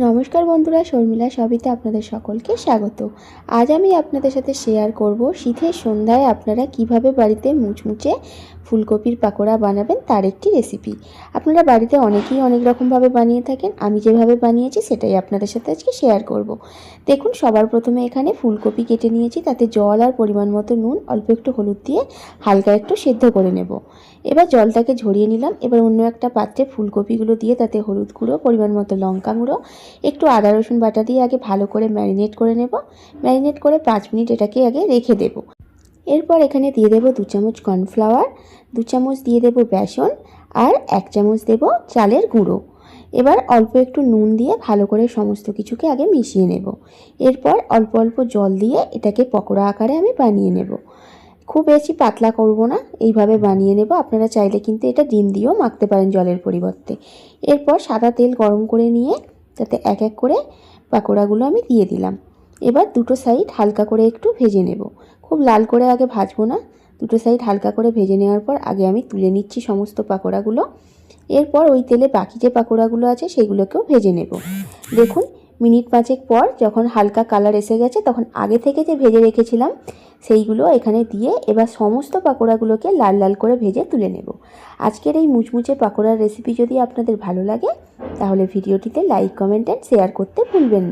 নমস্কার বন্ধুরা, শর্মিলা সবিতা আপনাদের সকলকে স্বাগত। আজ আমি আপনাদের সাথে শেয়ার করব শীতের সন্ধ্যায় আপনারা কিভাবে বাড়িতে মুচমুচে ফুলকপির পাকোড়া বানাবেন তার একটি রেসিপি। আপনারা বাড়িতে অনেকেই অনেক রকমভাবে বানিয়ে থাকেন, আমি যেভাবে বানিয়েছি সেটাই আপনাদের সাথে আজকে শেয়ার করব। দেখুন, সবার প্রথমে এখানে ফুলকপি কেটে নিয়েছি, তাতে জল আর পরিমাণ মতো নুন, অল্প একটু হলুদ দিয়ে হালকা একটু সেদ্ধ করে নেব। এবার জলটাকে ঝরিয়ে নিলাম। এবার অন্য একটা পাত্রে ফুলকপিগুলো দিয়ে তাতে হলুদ গুঁড়ো, পরিমাণ মতো লঙ্কা গুঁড়ো, একটু আদা রসুন বাটা দিয়ে আগে ভালো করে ম্যারিনেট করে নেব। ম্যারিনেট করে 5 মিনিট এটাকে আগে রেখে দেব। এরপর এখানে দিয়ে দেব 2 চামচ কর্নফ্লাওয়ার, 2 চামচ দিয়ে দেব বেসন, আর 1 চামচ দেব চালের গুঁড়ো। এবার অল্প একটু নুন দিয়ে ভালো করে সমস্ত কিছুকে আগে মিশিয়ে নেব। এরপর অল্প অল্প জল দিয়ে এটাকে পকোড়া আকারে আমি বানিয়ে নেব। খুব বেশি পাতলা করব না, এইভাবে বানিয়ে নেব। আপনারা চাইলে কিন্তু এটা ডিম দিয়েও মাখতে পারেন জলের পরিবর্তে। এরপর সাদা তেল গরম করে নিয়ে তাতে এক এক করে পাকোড়াগুলো আমি দিয়ে দিলাম। এবার দুটো সাইড হালকা করে একটু ভেজে নেব। খুব লাল করে আগে ভাজবো না, দুটো সাইড হালকা করে ভেজে নেওয়ার পর আগে আমি তুলে নিচ্ছি সমস্ত পাকোড়াগুলো। এরপর ওই তেলে বাকি যে পাকোড়াগুলো আছে সেগুলোকেও ভেজে নেব। দেখুন, মিনিট 5 পর যখন হালকা কালার এসে গেছে, তখন আগে থেকে যে ভেজে রেখেছিলাম সেইগুলো এখানে দিয়ে এবার সমস্ত পাকোড়াগুলোকে লাল লাল করে ভেজে তুলে নেব। আজকের এই মুচমুচে পাকোড়ার রেসিপি যদি আপনাদের ভালো লাগে তাহলে ভিডিওটিতে লাইক, কমেন্ট অ্যান্ড শেয়ার করতে ভুলবেন না।